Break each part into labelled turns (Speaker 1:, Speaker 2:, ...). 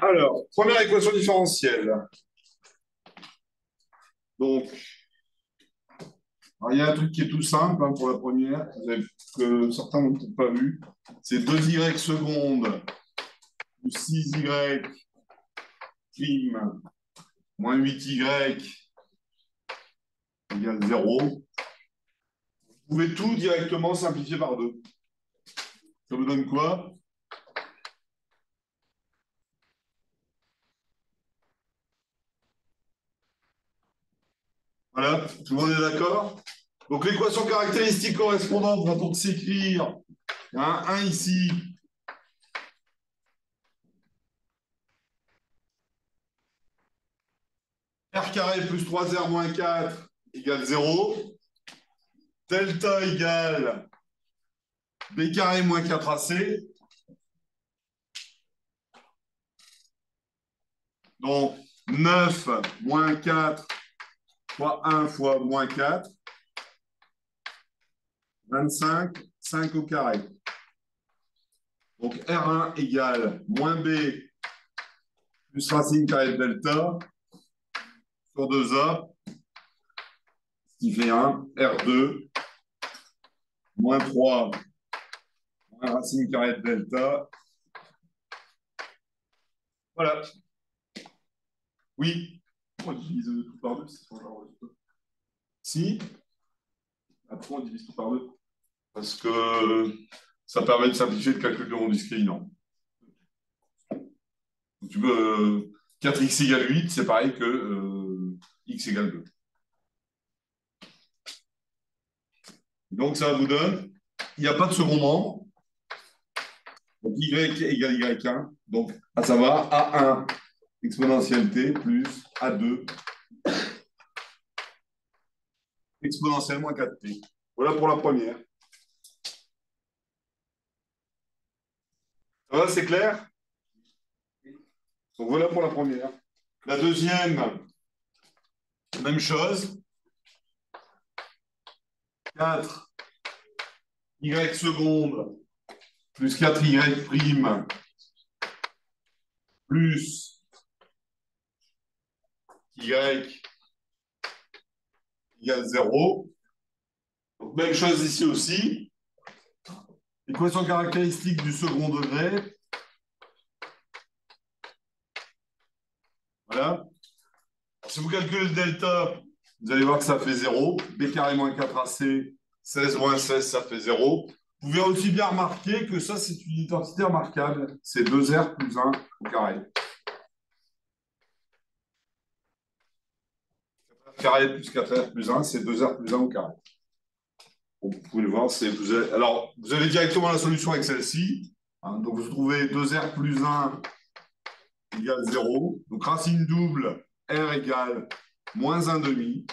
Speaker 1: Alors, première équation différentielle. Donc, il y a un truc qui est tout simple pour la première, que certains n'ont peut-être pas vu. C'est 2y secondes plus 6y prime moins 8y égale 0. Vous pouvez tout directement simplifier par 2. Ça vous donne quoi? Voilà, tout le monde est d'accord? Donc l'équation caractéristique correspondante va donc s'écrire, il y a un 1 ici, r carré plus 3r moins 4 égale 0. Delta égale b carré moins 4ac. Donc 9 moins 4 fois 1 fois moins 4, 25, 5 au carré. Donc R1 égale moins B plus racine carrée de delta sur 2A, ce qui fait 1, R2 moins 3 moins racine carrée de delta. Voilà. Oui. On divise tout par 2, c'est genre... Si. Après, on divise tout par 2. Parce que ça permet de simplifier le calcul de rond discriminant. Donc, tu veux 4x égale 8, c'est pareil que x égale 2. Donc, ça vous donne, il n'y a pas de second membre. Donc, y égale y1. Donc, à savoir a1 exponentielle t plus a2 exponentielle moins 4t. Voilà pour la première. Ça va, c'est clair? Donc, voilà pour la première. La deuxième, même chose. 4 y seconde plus 4y prime plus y égale 0. Donc, même chose ici aussi. Équation caractéristique du second degré. Voilà. Si vous calculez le delta, vous allez voir que ça fait 0. B carré moins 4ac, 16 moins 16, ça fait 0. Vous pouvez aussi bien remarquer que ça, c'est une identité remarquable. C'est 2r plus 1 au carré. Carré plus 4r plus 1, c'est 2r plus 1 au carré. Bon, vous pouvez le voir. Alors, vous avez directement la solution avec celle-ci. Hein, donc, vous trouvez 2r plus 1 égale 0. Donc, racine double, r égale moins 1 demi.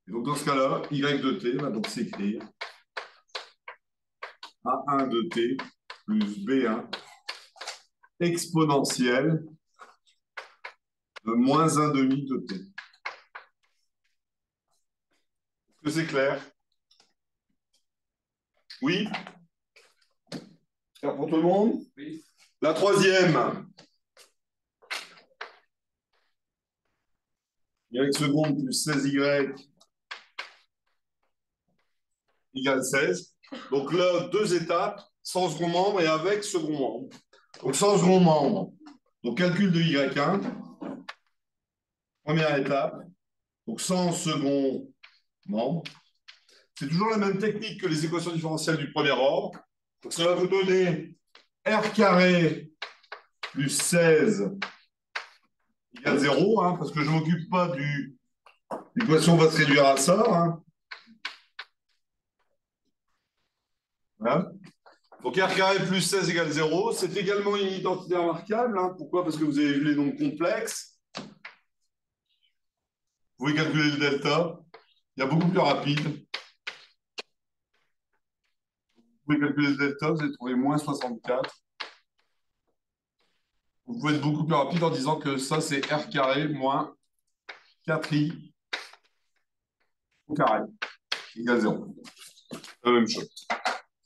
Speaker 1: Et donc, dans ce cas-là, y de t va donc s'écrire A1 de t plus B1 exponentielle de moins 1 demi de t. Est-ce que c'est clair? Oui? Clair pour tout le monde? Oui. La troisième. Y seconde plus 16y égale 16. Donc là, deux étapes, sans second membre et avec second membre. Donc sans second membre, donc calcul de y1, première étape. Donc sans second membre. C'est toujours la même technique que les équations différentielles du premier ordre. Donc ça va vous donner r carré plus 16 égale 0, hein, parce que je ne m'occupe pas du... L'équation va se réduire à ça. Hein. Voilà. Donc r carré plus 16 égale 0. C'est également une identité remarquable. Hein. Pourquoi? Parce que vous avez vu les nombres complexes. Vous pouvez calculer le delta. Il y a beaucoup plus rapide. Vous pouvez calculer le delta, vous allez trouver moins 64. Vous pouvez être beaucoup plus rapide en disant que ça, c'est r carré moins 4i au carré égale 0. La même chose.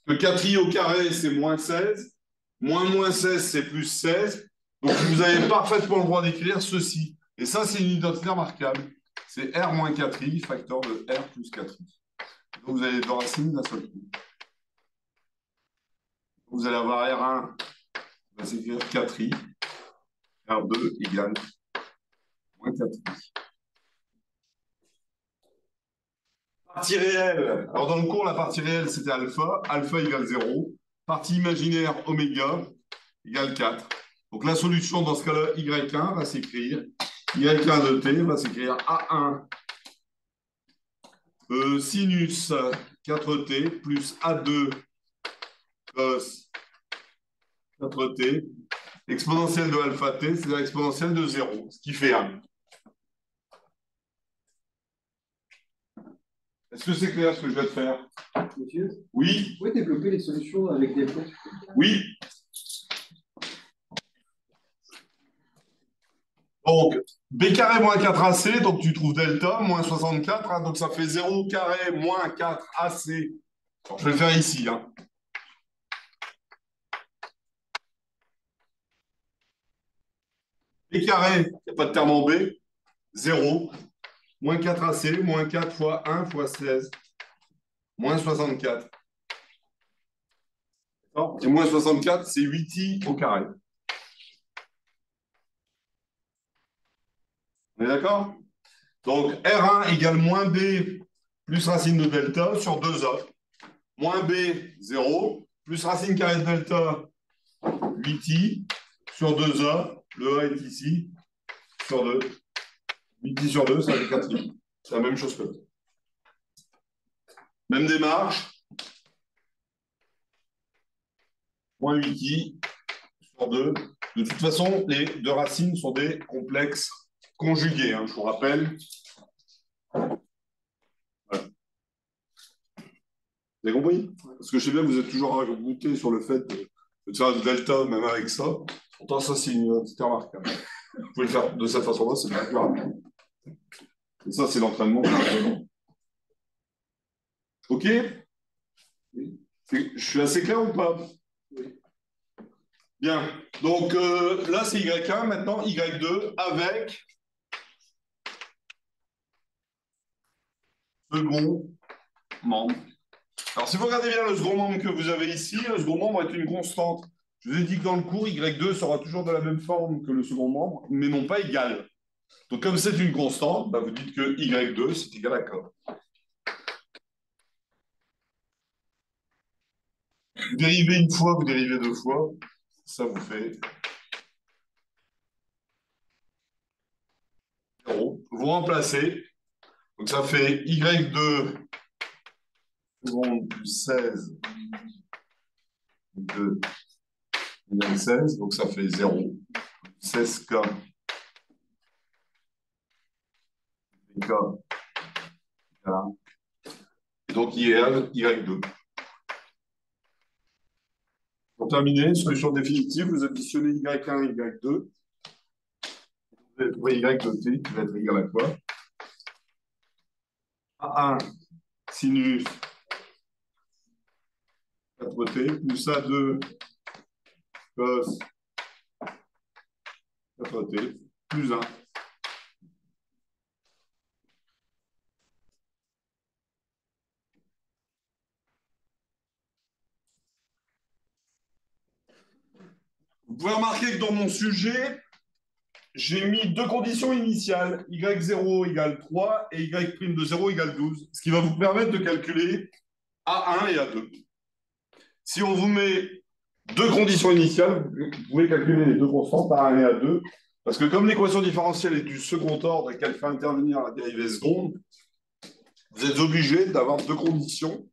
Speaker 1: Le 4i au carré, c'est moins 16. Moins 16, c'est plus 16. Donc, vous avez parfaitement le droit d'écrire ceci. Et ça, c'est une identité remarquable. C'est R-4i, facteur de R plus 4i. Donc, vous avez les deux racines d'un seul coup. Vous allez avoir R1, on va s'écrire 4i, R2 égale moins 4i. Partie réelle. Alors, dans le cours, la partie réelle, c'était alpha. Alpha égale 0. Partie imaginaire, oméga égale 4. Donc, la solution dans ce cas-là, Y1 va s'écrire, Y1 de t va s'écrire A1 sinus 4t plus A2 cos 4t exponentielle de alpha t, c'est-à-dire exponentielle de 0, ce qui fait 1. Est-ce que c'est clair ce que je vais te faire?
Speaker 2: Monsieur,
Speaker 1: Oui.
Speaker 2: vous pouvez développer les solutions avec des points?
Speaker 1: Oui. Donc, b carré moins 4ac, donc tu trouves delta, moins 64, hein, donc ça fait 0 carré moins 4ac. Alors, je vais le faire ici. Hein. B carré, il n'y a pas de terme en B, 0, moins 4ac, moins 4 fois 1 fois 16, moins 64. Et moins 64, c'est 8i au carré. On est d'accord? Donc, R1 égale moins B plus racine de delta sur 2A. Moins B, 0, plus racine carrée de delta, 8i, sur 2A. Le A est ici, sur 2. 8i sur 2, ça fait 4i. C'est la même chose que là. Même démarche. Moins 8i sur 2. De toute façon, les deux racines sont des complexes conjugués, hein, je vous rappelle. Voilà. Vous avez compris? Parce que je sais bien que vous êtes toujours ragoûté sur le fait de faire un delta, même avec ça. Pourtant, ça, c'est une identité remarquable. Vous pouvez le faire de cette façon-là, c'est bien plus rapide. Et ça, c'est l'entraînement. OK? Je suis assez clair ou pas?
Speaker 2: Oui.
Speaker 1: Bien. Donc, là, c'est Y1. Maintenant, Y2 avec second membre. Alors, si vous regardez bien le second membre que vous avez ici, le second membre est une constante. Je vous ai dit que dans le cours, Y2 sera toujours de la même forme que le second membre, mais non pas égal. Donc, comme c'est une constante, bah, vous dites que Y2, c'est égal à quoi? Vous dérivez une fois, vous dérivez deux fois, ça vous fait 0. Vous remplacez, donc ça fait Y2 seconde plus 16 de 16, donc ça fait 0. 16K K, voilà. Et donc Y2. Pour terminer, solution définitive, vous additionnez Y1 et Y2. Vous allez trouver Y de t qui va être égal à quoi? A1 sinus 4t plus A2 cos 4t plus 1. Vous pouvez remarquer que dans mon sujet, j'ai mis deux conditions initiales, y0 égale 3 et y' de 0 égale 12, ce qui va vous permettre de calculer A1 et A2. Si on vous met deux conditions initiales, vous pouvez calculer les deux constantes, A1 et A2, parce que comme l'équation différentielle est du second ordre et qu'elle fait intervenir la dérivée seconde, vous êtes obligé d'avoir deux conditions,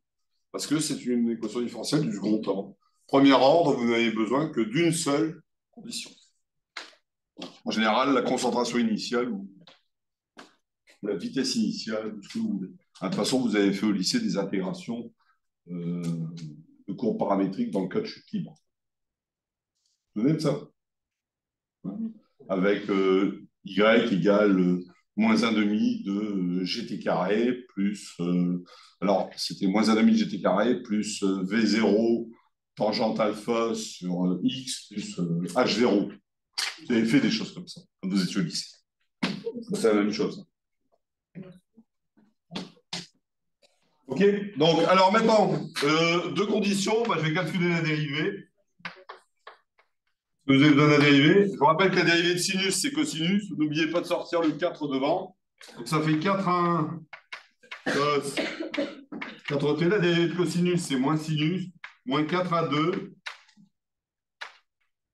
Speaker 1: parce que c'est une équation différentielle du second ordre. Premier ordre, vous n'avez besoin que d'une seule condition. En général, la concentration initiale ou la vitesse initiale, tout ce que vous voulez. De toute façon, vous avez fait au lycée des intégrations de courbes paramétriques dans le cas de chute libre. Vous vous souvenez de ça? Avec y égale moins 1,5 de gt carré plus... alors, c'était moins 1,5 de gt carré plus V0 tangente alpha sur x plus H0. Vous avez fait des choses comme ça quand vous étiez au lycée. C'est la même chose. OK? Donc, alors maintenant, deux conditions. Bah, je vais calculer la dérivée. Vous avez besoin de la dérivée. Je vous rappelle que la dérivée de sinus, c'est cosinus. N'oubliez pas de sortir le 4 devant. Donc, ça fait 4 à 1 cos 4t. La dérivée de cosinus, c'est moins sinus. Moins 4 à 2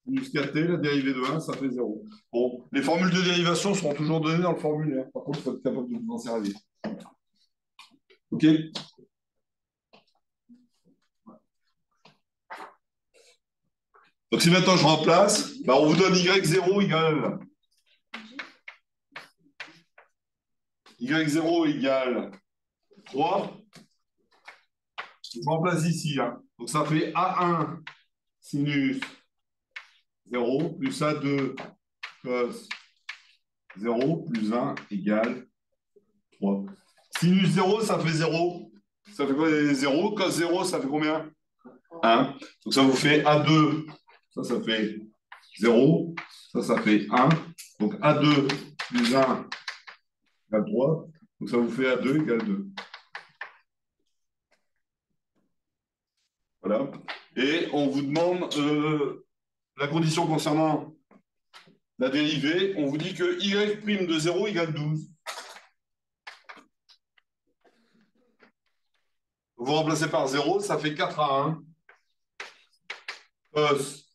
Speaker 1: sinus 4t. La dérivée de 1, ça fait 0. Bon, les formules de dérivation seront toujours données dans le formulaire. Par contre, il faut être capable de vous en servir. OK? Donc, si maintenant je remplace, bah, on vous donne y0 égale y0 égale 3. Je remplace ici. Hein. Donc, ça fait A1 sinus 0 plus A2 cos 0 plus 1 égale 3. Sinus 0, ça fait 0. Ça fait quoi? 0. Cos 0, ça fait combien? 1. Donc, ça vous fait A2. Ça fait 0. Ça fait 1. Donc, A2 plus 1 égale 3. Donc, ça vous fait A2 égale 2. Voilà. Et on vous demande la condition concernant la dérivée. On vous dit que y' de 0 égale 12. Vous remplacez par 0, ça fait 4 à 1. Cos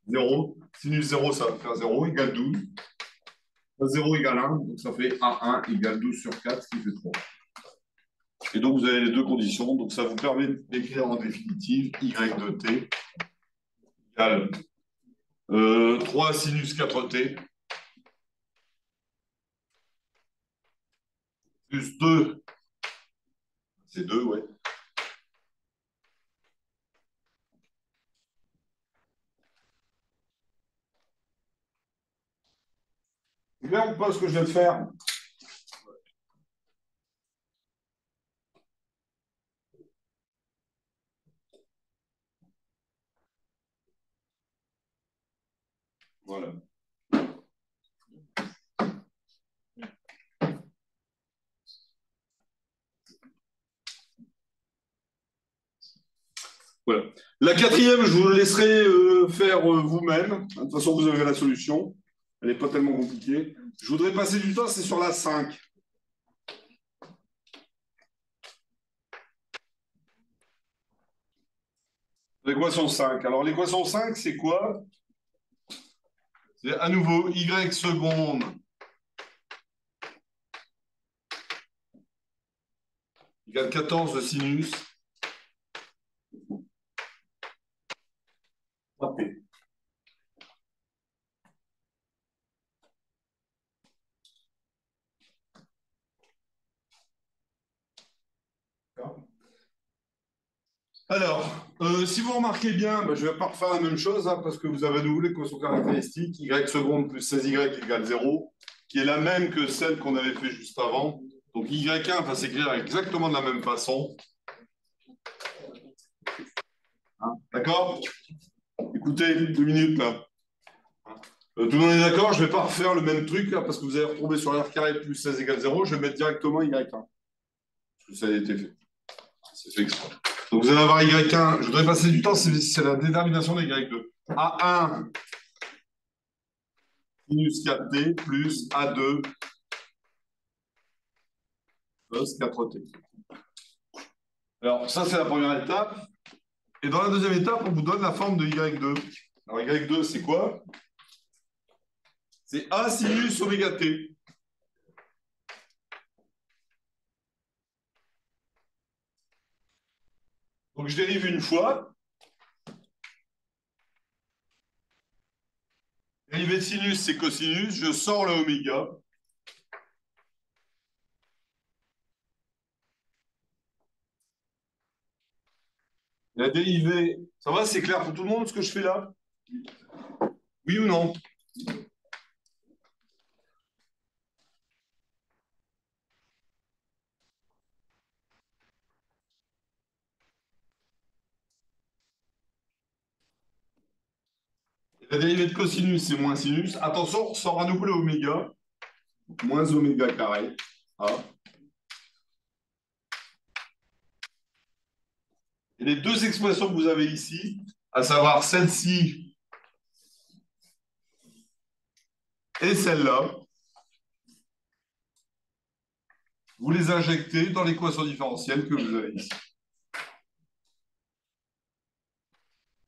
Speaker 1: 0. Sinus 0, ça va faire 0 égale 12. 0 égale 1, donc ça fait A1 égale 12 sur 4, ce qui fait 3. Et donc, vous avez les deux conditions. Donc, ça vous permet d'écrire en définitive y de t égale 3 sinus 4t plus 2. C'est 2, ouais. C'est clair ou pas ce que je viens de faire? Voilà. Voilà. La quatrième, je vous laisserai faire vous-même. De toute façon, vous avez la solution. Elle n'est pas tellement compliquée. Je voudrais passer du temps, c'est sur la 5. L'équation 5. Alors, l'équation 5, c'est quoi? C'est à nouveau y seconde égale 14 de sinus 3t. Alors, si vous remarquez bien, je ne vais pas refaire la même chose hein, parce que vous avez à nouveau l'équation caractéristique y seconde plus 16y égale 0, qui est la même que celle qu'on avait fait juste avant. Donc y1 va s'écrire exactement de la même façon. Hein, d'accord? Écoutez, 2 minutes là. Tout le monde est d'accord? Je ne vais pas refaire le même truc là parce que vous allez retrouver sur r carré plus 16 égale 0. Je vais mettre directement y1. Parce que ça a été fait. C'est fait exprès. Donc vous allez avoir y1. Je voudrais passer du temps, c'est la détermination de y2. A1 sinus 4t plus A2 cos 4t. Alors ça, c'est la première étape. Et dans la deuxième étape, on vous donne la forme de y2. Alors y2, c'est quoi? C'est A sinus oméga t. Donc je dérive une fois. Dérivée de sinus, c'est cosinus. Je sors le oméga. La dérivée, ça va, c'est clair pour tout le monde ce que je fais là? Oui ou non? La La dérivée de cosinus, c'est moins sinus. Attention, on sort à nouveau le oméga. Moins oméga carré. A. Et les deux expressions que vous avez ici, à savoir celle-ci et celle-là, vous les injectez dans l'équation différentielle que vous avez ici.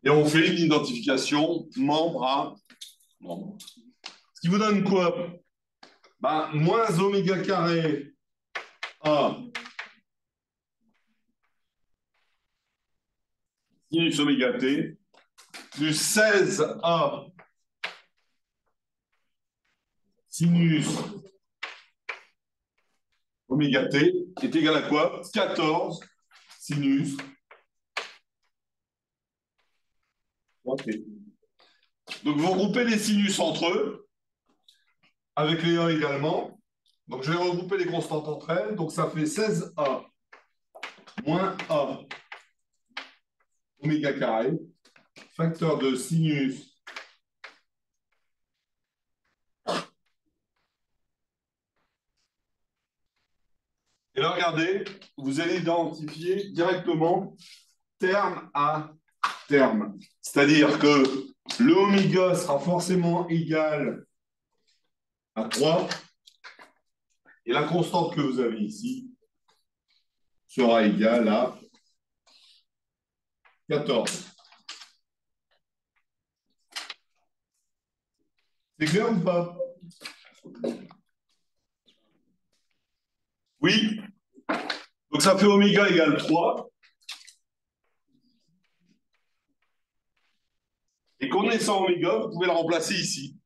Speaker 1: Et on fait une identification membre à membre. Ce qui vous donne quoi? Ben, moins oméga carré A sinus oméga t plus 16A sinus oméga t est égal à quoi? 14 sinus 3t. Donc vous regroupez les sinus entre eux, avec les 1 également. Donc je vais regrouper les constantes entre elles. Donc ça fait 16A moins A oméga carré, facteur de sinus et là, regardez, vous allez identifier directement terme à terme. C'est-à-dire que le oméga sera forcément égal à 3 et la constante que vous avez ici sera égale à 14. C'est clair ou pas? Oui. Donc ça fait oméga égale 3. Et connaissant oméga, vous pouvez le remplacer ici.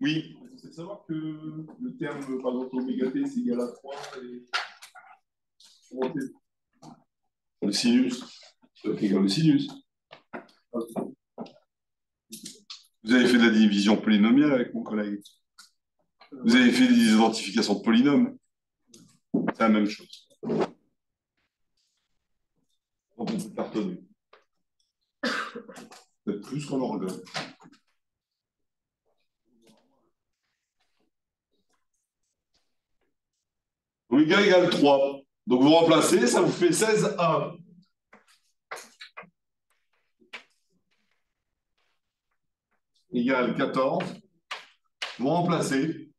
Speaker 1: Oui.
Speaker 3: C'est de savoir que le terme, par exemple, oméga t, c'est égal à 3 et...
Speaker 1: Le sinus. C'est égal au sinus. Vous avez fait de la division polynomiale avec mon collègue. Vous avez fait des identifications de polynômes. C'est la même chose. On peut cartonner. Peut-être plus qu'on en regarde. Oméga égale 3. Donc vous remplacez, ça vous fait 16A. Égale 14. Vous remplacez.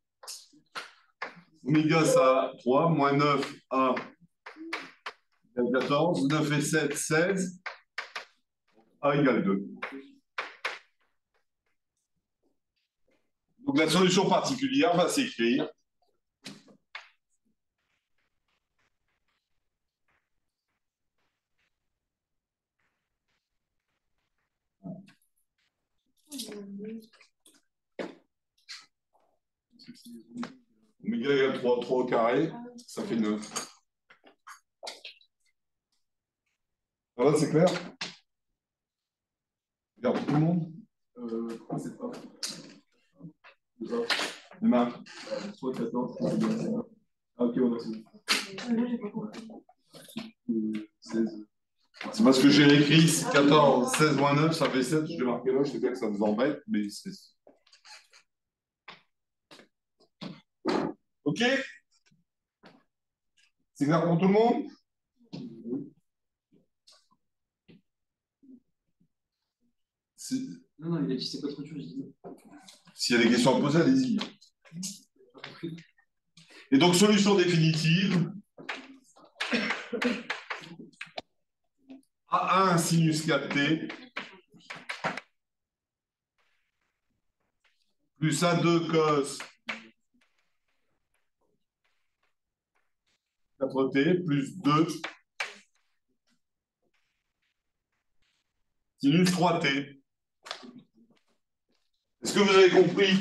Speaker 1: Oméga, ça a 3, moins 9A égale 14. 9 et 7, 16. A égale 2. Donc la solution particulière va s'écrire oméga égale 3, 3 au carré, ça fait 9. Ça va, c'est clair? Regarde tout le monde.
Speaker 3: Pourquoi c'est pas
Speaker 1: Emma.
Speaker 3: soit 14, soit égal à 16. Ah, ok, on a 16.
Speaker 1: C'est parce que j'ai écrit 14, 16 moins 9, ça fait 7. Je vais marquer là, je sais bien que ça vous embête, mais c'est... Ok? C'est clair pour tout le monde?
Speaker 2: Non, non, il a dit c'est pas trop dur, je dis non.
Speaker 1: S'il y a des questions à poser, allez-y. Et donc, solution définitive. A1 sinus 4t plus A2 cos 4t plus 2 sinus 3t. Est-ce que vous avez compris?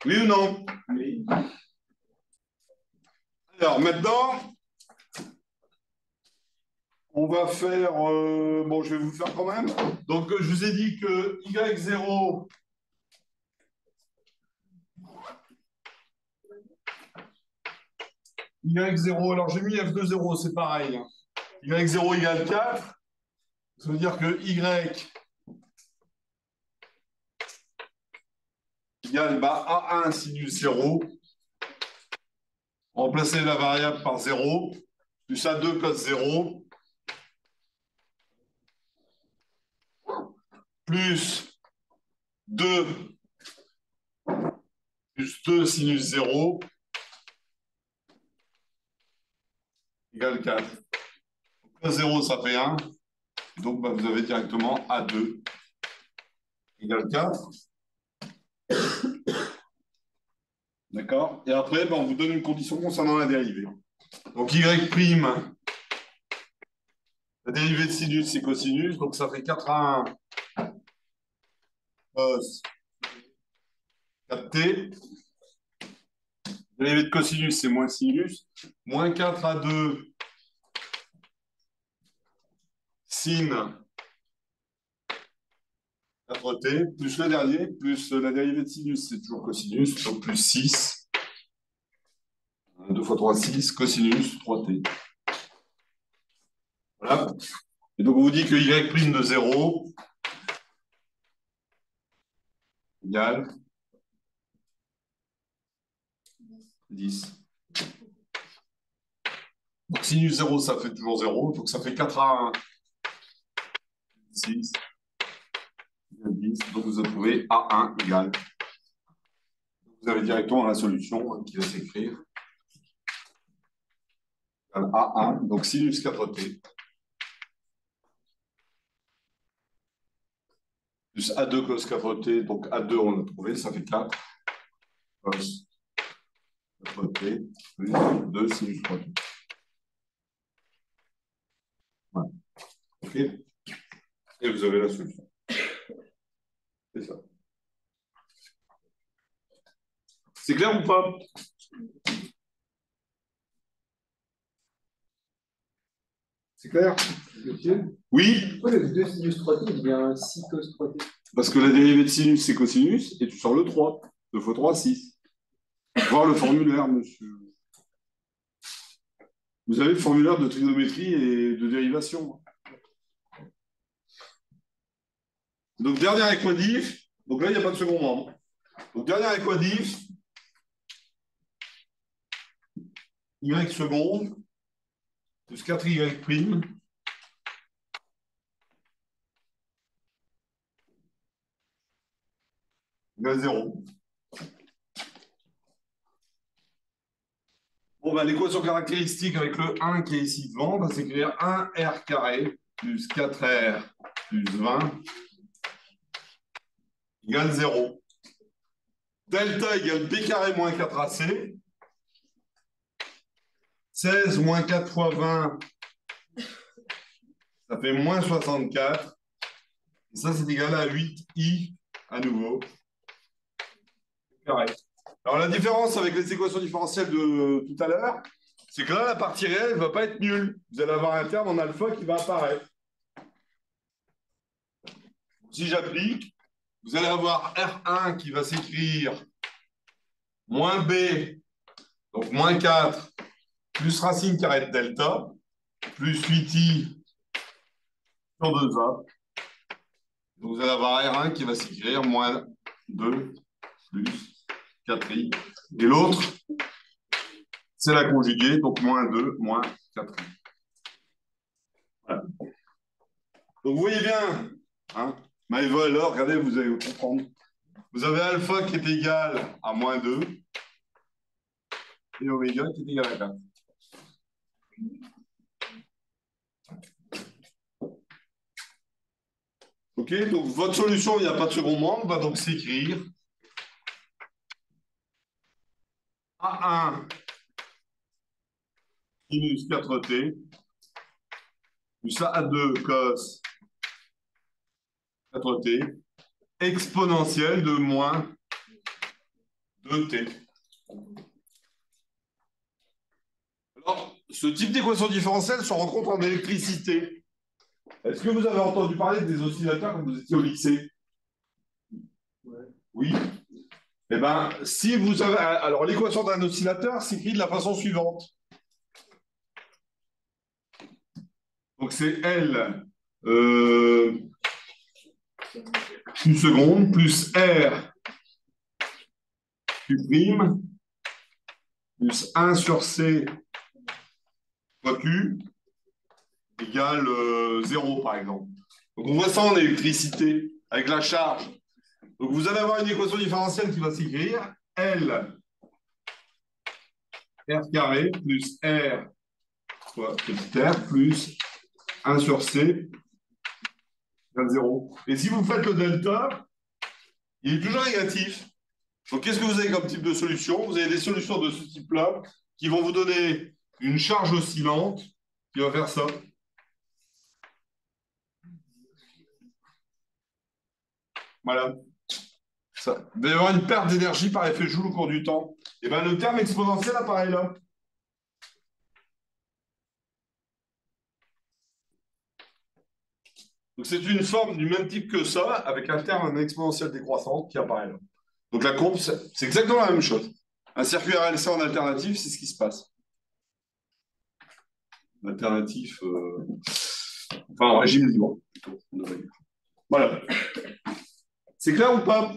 Speaker 1: Oui ou non?
Speaker 3: Oui.
Speaker 1: Alors maintenant, on va faire... bon, je vais vous le faire quand même. Donc, je vous ai dit que y0... Y0, alors j'ai mis F2,0, c'est pareil. Y0 égale 4. Ça veut dire que Y égale A1 sinus 0. Remplacer la variable par 0, plus A2 cos 0, plus 2 sinus 0 égale 4. Cos 0, ça fait 1. Donc, vous avez directement A2 égale 4. D'accord? Et après, on vous donne une condition concernant la dérivée. Donc, Y', la dérivée de sinus, c'est cosinus. Donc, ça fait 4 à 1 cos 4t. La dérivée de cosinus, c'est moins sinus. Moins 4 à 2 sin 4t, plus le dernier, plus la dérivée de sinus, c'est toujours cosinus, donc plus 6. 2 fois 3, 6, cosinus 3t. Voilà. Et donc, on vous dit que Y' de 0 égale 10. Donc, sinus 0, ça fait toujours 0. Donc, ça fait 4 à 1, 6, 10. Donc, vous trouvez A1 égale. Vous avez directement la solution qui va s'écrire. A1, donc sinus 4t. Plus A2 cos 4t, donc A2 on a trouvé, ça fait 4 cos 4t plus 2 sinus 3t. Voilà. OK? Et vous avez la solution. C'est ça. C'est clair ou pas? C'est clair? Oui?
Speaker 2: Pourquoi le 2 sinus 3t devient 6 cos 3t?
Speaker 1: Parce que la dérivée de sinus, c'est cosinus, et tu sors le 3. 2 fois 3, 6. Voir le formulaire, monsieur. Vous avez le formulaire de trigonométrie et de dérivation. Donc, dernière équatif. Donc là, il n'y a pas de second membre. Donc, dernière équatif. Y seconde plus 4y prime égale 0. Bon, l'équation caractéristique avec le 1 qui est ici devant va s'écrire 1r carré plus 4r plus 20 égale 0. Delta égale b carré moins 4ac. 16 moins 4 fois 20, ça fait moins 64. Et ça, c'est égal à 8i à nouveau. Carré. Alors, la différence avec les équations différentielles de tout à l'heure, c'est que là, la partie réelle ne va pas être nulle. Vous allez avoir un terme en alpha qui va apparaître. Si j'applique, vous allez avoir R1 qui va s'écrire moins B, donc moins 4, plus racine carrée de delta, plus 8i sur 2a. Donc, vous allez avoir R1 qui va s'écrire moins 2 plus 4i. Et l'autre, c'est la conjuguée, donc moins 2, moins 4i. Voilà. Donc, vous voyez bien, hein, Maëva, alors, regardez, vous allez comprendre. Vous avez alpha qui est égal à moins 2 et oméga qui est égal à 4. OK, donc votre solution, il n'y a pas de second membre, va donc s'écrire A1 sinus 4t plus A2 cos 4t exponentielle de moins 2t. Alors, ce type d'équation différentielle se rencontre en électricité. Est-ce que vous avez entendu parler des oscillateurs quand vous étiez au lycée?
Speaker 2: Ouais.
Speaker 1: Oui. Eh bien, si vous avez. Alors, l'équation d'un oscillateur s'écrit de la façon suivante. Donc, c'est L une seconde plus R Q' plus 1 sur C fois Q égale 0, par exemple. Donc, on voit ça en électricité, avec la charge. Donc, vous allez avoir une équation différentielle qui va s'écrire L R carré plus R fois petit r plus 1 sur C égale 0. Et si vous faites le delta, il est toujours négatif. Donc, qu'est-ce que vous avez comme type de solution? Vous avez des solutions de ce type-là qui vont vous donner une charge oscillante qui va faire ça. Voilà. Ça. Il va y avoir une perte d'énergie par effet Joule au cours du temps. Et bien, le terme exponentiel apparaît là. Donc, c'est une forme du même type que ça, avec un terme exponentiel décroissant qui apparaît là. Donc, la courbe, c'est exactement la même chose. Un circuit RLC en alternative, c'est ce qui se passe. Alternatif, enfin, en régime libre, plutôt. Voilà. C'est clair ou pas?